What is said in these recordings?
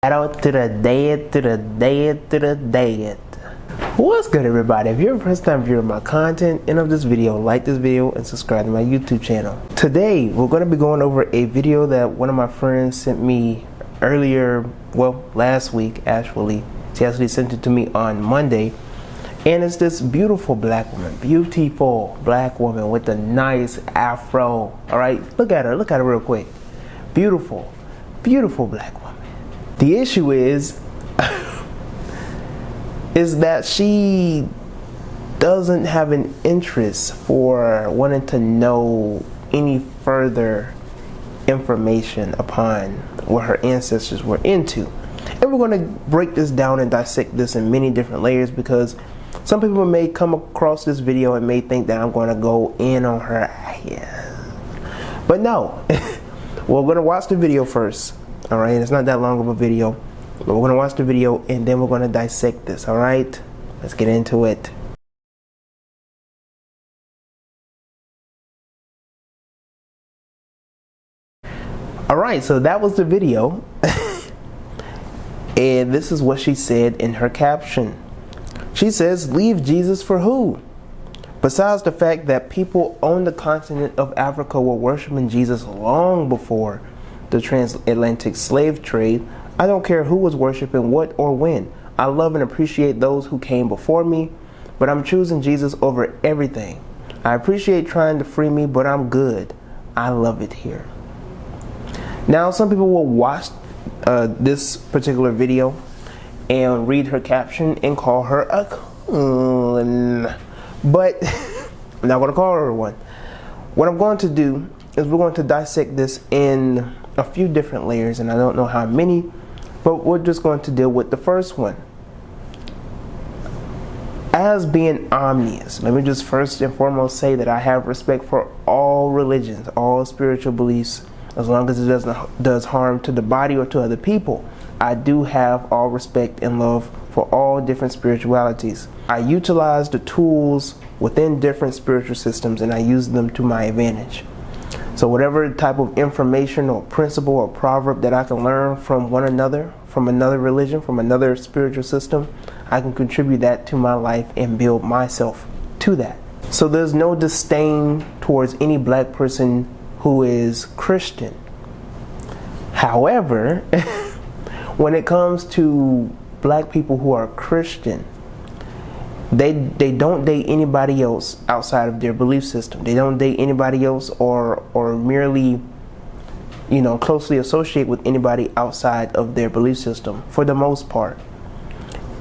Shout out to the dead, to the dead, to the dead. What's good, everybody? If you're a first time viewer of my content, end of this video, like this video and subscribe to my YouTube channel. Today, we're going to be going over a video that one of my friends sent me earlier, well, last week actually. She actually sent it to me on Monday. And it's this beautiful black woman, beautiful black woman with a nice afro. All right, look at her real quick. Beautiful, beautiful black woman. The issue is that she doesn't have an interest for wanting to know any further information upon what her ancestors were into. And we're going to break this down and dissect this in many different layers, because some people may come across this video and may think that I'm going to go in on her. Yeah. But no, we're going to watch the video first. All right, it's not that long of a video, but we're going to watch the video and then we're going to dissect this. All right, let's get into it. All right, so that was the video. And this is what she said in her caption. She says, "Leave Jesus for who? Besides the fact that people on the continent of Africa were worshiping Jesus long before the transatlantic slave trade, I don't care who was worshiping what or when. I love and appreciate those who came before me, but I'm choosing Jesus over everything. I appreciate trying to free me, but I'm good. I love it here." Now, some people will watch this particular video and read her caption and call her a coon, but I'm not going to call her one. What I'm going to do is we're going to dissect this in a few different layers, and I don't know how many, but we're just going to deal with the first one. As being omnious, let me just first and foremost say that I have respect for all religions, all spiritual beliefs, as long as it does harm to the body or to other people. I do have all respect and love for all different spiritualities. I utilize the tools within different spiritual systems and I use them to my advantage. So whatever type of information or principle or proverb that I can learn from one another, from another religion, from another spiritual system, I can contribute that to my life and build myself to that. So there's no disdain towards any black person who is Christian. However, when it comes to black people who are Christian, they don't date anybody else outside of their belief system. They don't date anybody else or merely, closely associate with anybody outside of their belief system for the most part.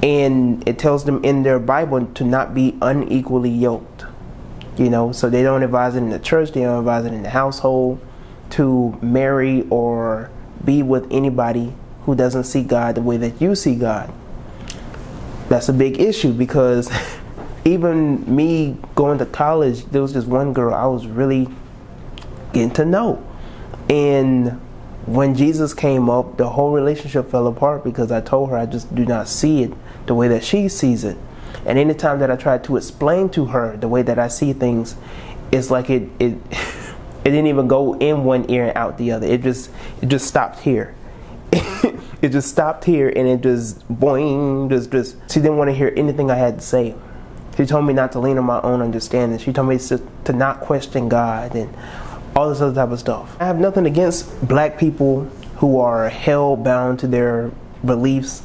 And it tells them in their Bible to not be unequally yoked. So they don't advise it in the church, they don't advise it in the household to marry or be with anybody who doesn't see God the way that you see God. That's a big issue, because even me going to college, there was this one girl I was really getting to know. And when Jesus came up, the whole relationship fell apart because I told her I just do not see it the way that she sees it. And anytime that I tried to explain to her the way that I see things, it's like it didn't even go in one ear and out the other. It just stopped here. It just stopped here, and it just boing, just she didn't want to hear anything I had to say. She told me not to lean on my own understanding. She told me to not question God and all this other type of stuff. I have nothing against black people who are held bound to their beliefs,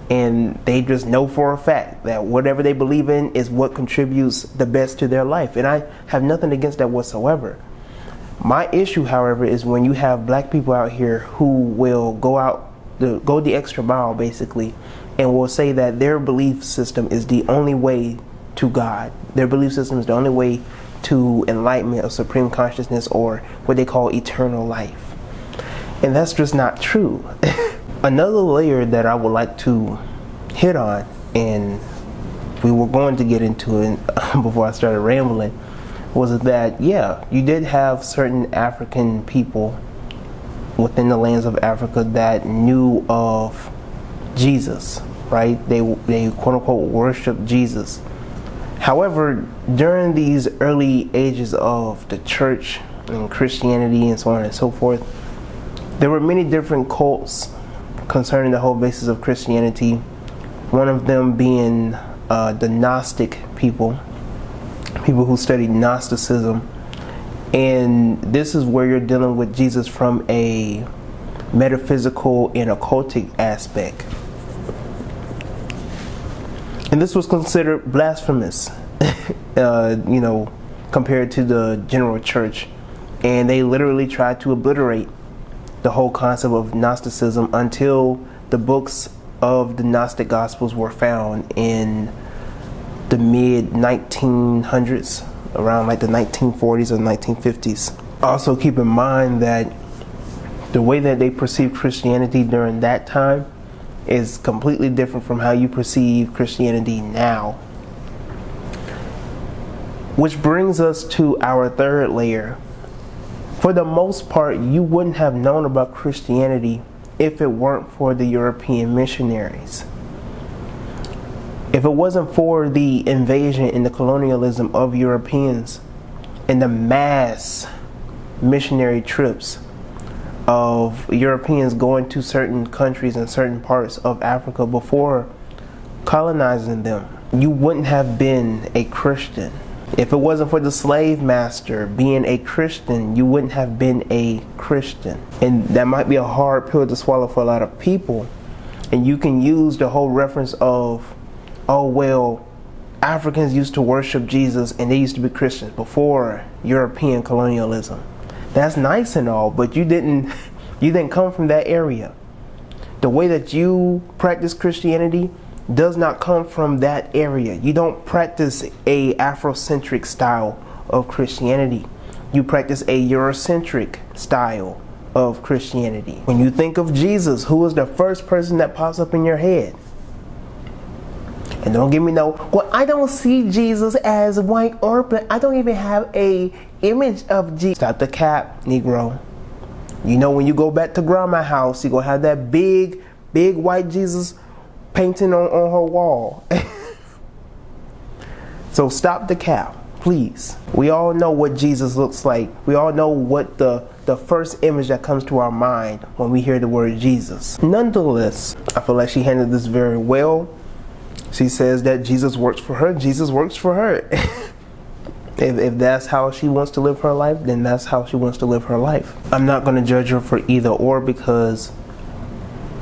and they just know for a fact that whatever they believe in is what contributes the best to their life. And I have nothing against that whatsoever. My issue, however, is when you have black people out here who will go the extra mile, basically, and will say that their belief system is the only way to God. Their belief system is the only way to enlightenment or supreme consciousness, or what they call eternal life. And that's just not true. Another layer that I would like to hit on, and we were going to get into it before I started rambling, was that, yeah, you did have certain African people within the lands of Africa that knew of Jesus, right? They quote unquote worship Jesus. However, during these early ages of the church and Christianity and so on and so forth, there were many different cults concerning the whole basis of Christianity. One of them being the Gnostic people who study Gnosticism. And this is where you're dealing with Jesus from a metaphysical and occultic aspect. And this was considered blasphemous, compared to the general church. And they literally tried to obliterate the whole concept of Gnosticism until the books of the Gnostic Gospels were found in the mid-1900s, around like the 1940s or 1950s. Also keep in mind that the way that they perceived Christianity during that time is completely different from how you perceive Christianity now. Which brings us to our third layer. For the most part, you wouldn't have known about Christianity if it weren't for the European missionaries. If it wasn't for the invasion and the colonialism of Europeans and the mass missionary trips of Europeans going to certain countries and certain parts of Africa before colonizing them, you wouldn't have been a Christian. If it wasn't for the slave master being a Christian, you wouldn't have been a Christian. And that might be a hard pill to swallow for a lot of people. And you can use the whole reference of, oh well, Africans used to worship Jesus and they used to be Christians before European colonialism. That's nice and all, but you didn't come from that area. The way that you practice Christianity does not come from that area. You don't practice a Afrocentric style of Christianity. You practice a Eurocentric style of Christianity. When you think of Jesus, who is the first person that pops up in your head? And don't give me no, well, I don't see Jesus as white or black. I don't even have a image of Jesus. Stop the cap, Negro. You know, when you go back to grandma's house, you're going to have that big white Jesus painting on her wall. So stop the cap, please. We all know what Jesus looks like. We all know what the first image that comes to our mind when we hear the word Jesus. Nonetheless, I feel like she handled this very well. She says that Jesus works for her. Jesus works for her. If that's how she wants to live her life, then that's how she wants to live her life. I'm not going to judge her for either or, because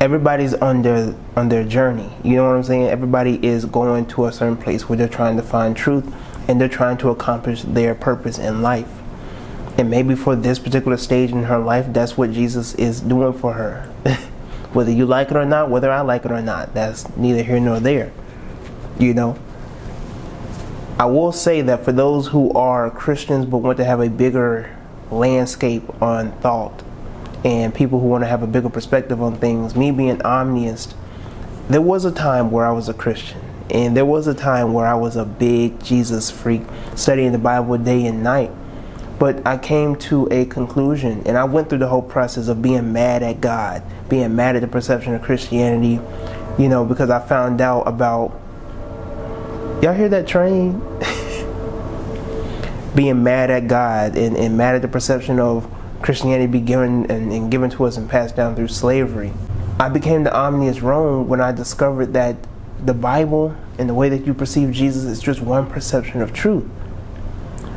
everybody's on their journey. You know what I'm saying? Everybody is going to a certain place where they're trying to find truth and they're trying to accomplish their purpose in life. And maybe for this particular stage in her life, that's what Jesus is doing for her. Whether you like it or not, whether I like it or not, that's neither here nor there. You know, I will say that for those who are Christians but want to have a bigger landscape on thought, and people who want to have a bigger perspective on things, me being omniist, there was a time where I was a Christian, and there was a time where I was a big Jesus freak, studying the Bible day and night. But I came to a conclusion, and I went through the whole process of being mad at God, being mad at the perception of Christianity, you know, because I found out about, y'all hear that train? Being mad at God and mad at the perception of Christianity be given and given to us and passed down through slavery. I became the omniist wrong when I discovered that the Bible and the way that you perceive Jesus is just one perception of truth.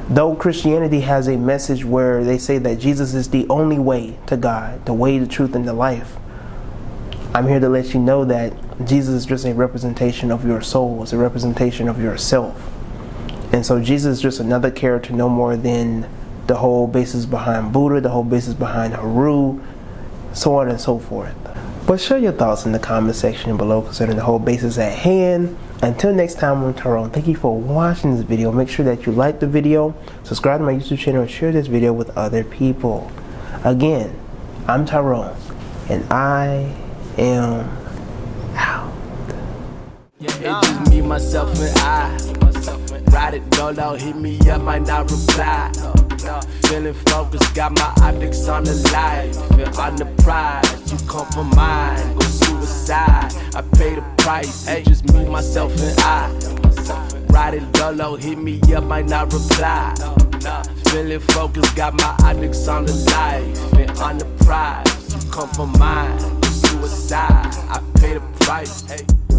Though Christianity has a message where they say that Jesus is the only way to God, the way, the truth, and the life, I'm here to let you know that Jesus is just a representation of your soul. It's a representation of yourself. And so Jesus is just another character, no more than the whole basis behind Buddha, the whole basis behind Haru, so on and so forth. But share your thoughts in the comment section below concerning the whole basis at hand. Until next time, I'm Tyrone. Thank you for watching this video. Make sure that you like the video, subscribe to my YouTube channel, and share this video with other people. Again, I'm Tyrone, and I am out. It's just me, myself, and I. Ride it, dolo, hit me up, might not reply. Feeling focused, got my optics on the life. Feel on the prize, you compromise, go suicide. I pay the price, it's just me, myself, and I. Ride it, dolo, hit me up, might not reply. Feeling focused, got my optics on the life. Feel on the prize, you compromise, go suicide. I pay the price. Hey.